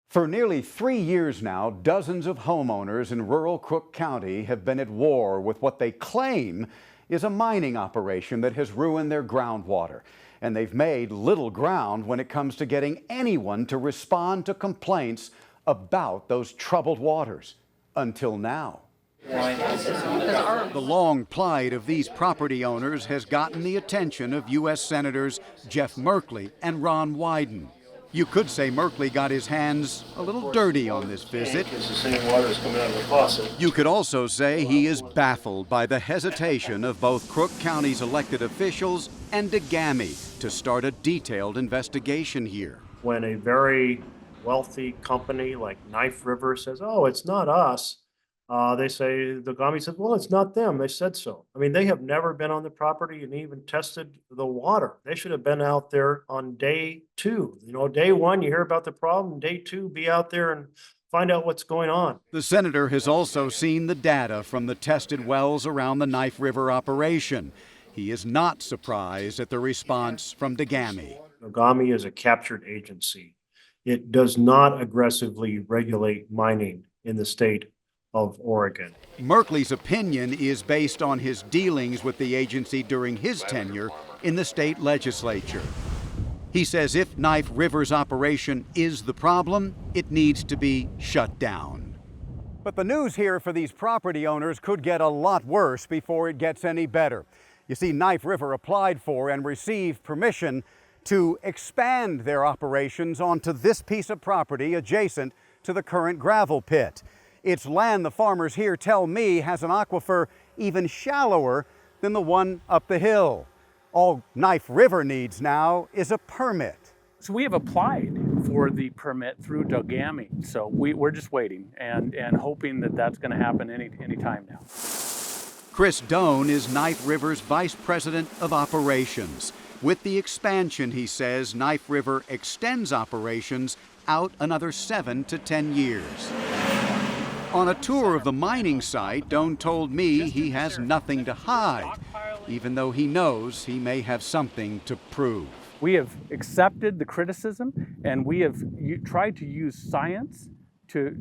For nearly 3 years now, dozens of homeowners in rural Crook County have been at war with what they claim is a mining operation that has ruined their groundwater. And they've made little ground when it comes to getting anyone to respond to complaints about those troubled waters. Until now. The long plight of these property owners has gotten the attention of U.S. Senators Jeff Merkley and Ron Wyden. You could say Merkley got his hands a little dirty on this visit. It's the same water that's coming out of the faucet. You could also say he is baffled by the hesitation of both Crook County's elected officials and DeGami to start a detailed investigation here. When a very wealthy company like Knife River says, oh, it's not us, they say, the DeGami says, well, it's not them. They said so. I mean, they have never been on the property and even tested the water. They should have been out there on day 2. You know, day 1, you hear about the problem. Day 2, be out there and find out what's going on. The senator has also seen the data from the tested wells around the Knife River operation. He is not surprised at the response from DeGami. DeGami is a captured agency. It does not aggressively regulate mining in the state of Oregon. Merkley's opinion is based on his dealings with the agency during his tenure in the state legislature. He says if Knife River's operation is the problem, it needs to be shut down. But the news here for these property owners could get a lot worse before it gets any better. You see, Knife River applied for and received permission to expand their operations onto this piece of property adjacent to the current gravel pit. It's land the farmers here tell me has an aquifer even shallower than the one up the hill. All Knife River needs now is a permit. So we have applied for the permit through DeGami. So we're just waiting and hoping that that's going to happen any time now. Chris Doan is Knife River's Vice President of Operations. With the expansion, he says, Knife River extends operations out another 7 to 10 years. On a tour of the mining site, Doan told me he has nothing to hide, even though he knows he may have something to prove. We have accepted the criticism, and we have tried to use science to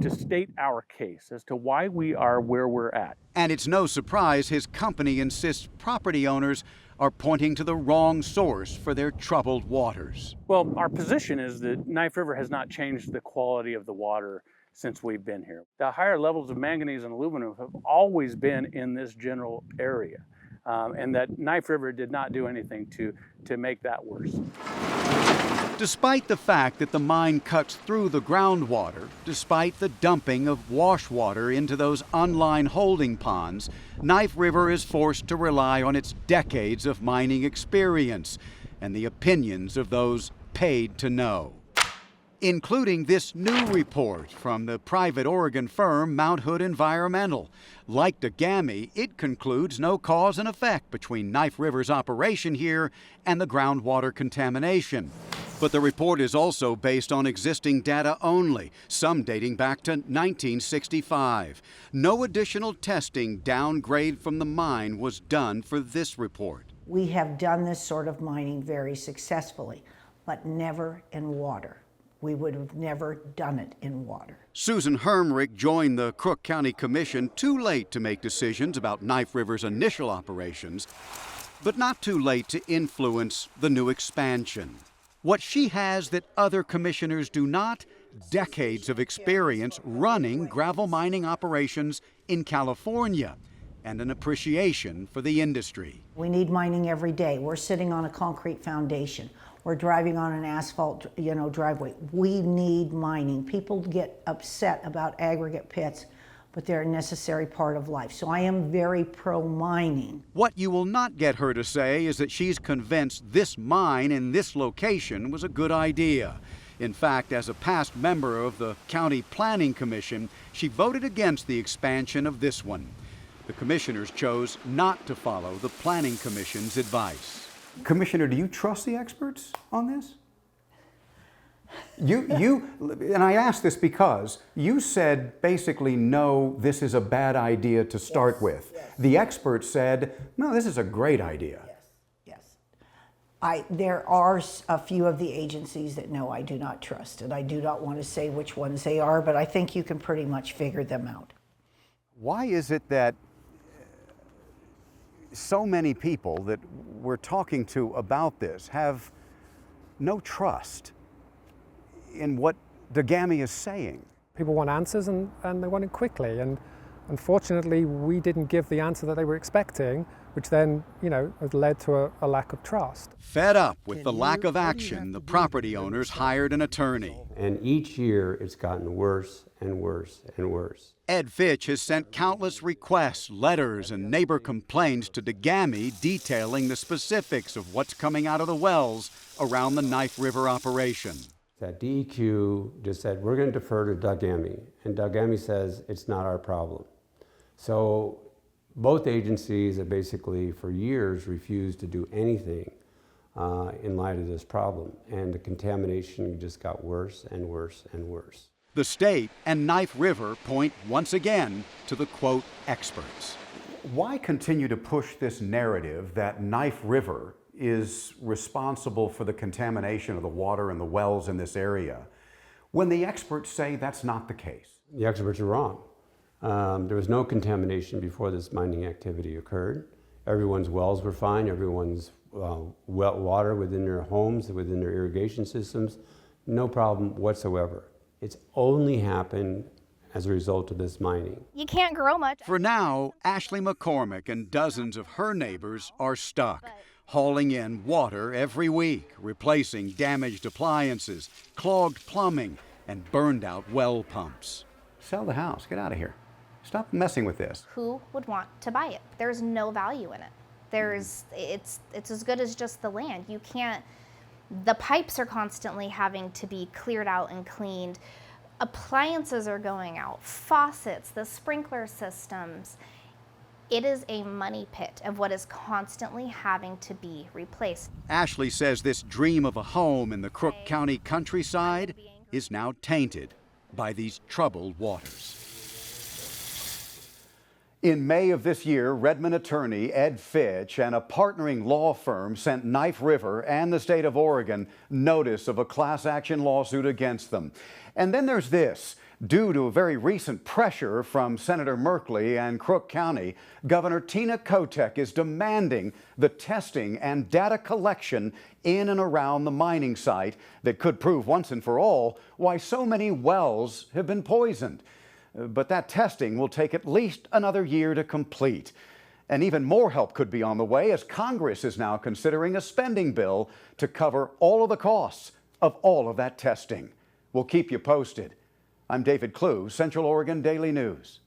state our case as to why we are where we're at. And it's no surprise his company insists property owners are pointing to the wrong source for their troubled waters. Well, our position is that Knife River has not changed the quality of the water since we've been here. The higher levels of manganese and aluminum have always been in this general area, and that Knife River did not do anything to make that worse. Despite the fact that the mine cuts through the groundwater, despite the dumping of wash water into those unlined holding ponds, Knife River is forced to rely on its decades of mining experience and the opinions of those paid to know, including this new report from the private Oregon firm Mount Hood Environmental. Like DeGami, it concludes no cause and effect between Knife River's operation here and the groundwater contamination. But the report is also based on existing data only, some dating back to 1965. No additional testing downgrade from the mine was done for this report. We have done this sort of mining very successfully, but never in water. We would have never done it in water. Susan Hermrich joined the Crook County Commission too late to make decisions about Knife River's initial operations, but not too late to influence the new expansion. What she has that other commissioners do not, decades of experience running gravel mining operations in California and an appreciation for the industry. We need mining every day. We're sitting on a concrete foundation. We're driving on an asphalt, driveway. We need mining. People get upset about aggregate pits, but they're a necessary part of life. So I am very pro-mining. What you will not get her to say is that she's convinced this mine in this location was a good idea. In fact, as a past member of the County Planning Commission, she voted against the expansion of this one. The commissioners chose not to follow the Planning Commission's advice. Commissioner, do you trust the experts on this? And I ask this because you said basically, no, this is a bad idea to start with. Yes. The experts said, no, this is a great idea. Yes. There are a few of the agencies that no, I do not trust, and I do not want to say which ones they are, but I think you can pretty much figure them out. Why is it that so many people that we're talking to about this have no trust in what DeGami is saying? People want answers and they want it quickly. And unfortunately, we didn't give the answer that they were expecting, which then, has led to a lack of trust. Fed up with the lack of action, the property owners hired an attorney. And each year it's gotten worse and worse and worse. Ed Fitch has sent countless requests, letters, and neighbor complaints to DeGami detailing the specifics of what's coming out of the wells around the Knife River operation. That DEQ just said, we're going to defer to DeGami. And DeGami says, it's not our problem. So both agencies have basically for years refused to do anything in light of this problem. And the contamination just got worse and worse and worse. The state and Knife River point once again to the, quote, experts. Why continue to push this narrative that Knife River is responsible for the contamination of the water in the wells in this area when the experts say that's not the case? The experts are wrong. There was no contamination before this mining activity occurred. Everyone's wells were fine. Everyone's water within their homes, within their irrigation systems, no problem whatsoever. It's only happened as a result of this mining. You can't grow much. For now, Ashley McCormick and dozens of her neighbors are stuck, hauling in water every week, replacing damaged appliances, clogged plumbing, and burned out well pumps. Sell the house. Get out of here. Stop messing with this. Who would want to buy it? There's no value in it. It's as good as just the land. You can't, the pipes are constantly having to be cleared out and cleaned. Appliances are going out, faucets, the sprinkler systems. It is a money pit of what is constantly having to be replaced. Ashley says this dream of a home in the Crook County countryside is now tainted by these troubled waters. In May of this year, Redmond attorney Ed Fitch and a partnering law firm sent Knife River and the state of Oregon notice of a class action lawsuit against them. And then there's this. Due to a very recent pressure from Senator Merkley and Crook County, Governor Tina Kotek is demanding the testing and data collection in and around the mining site that could prove once and for all why so many wells have been poisoned. But that testing will take at least another year to complete. And even more help could be on the way as Congress is now considering a spending bill to cover all of the costs of all of that testing. We'll keep you posted. I'm David Clue, Central Oregon Daily News.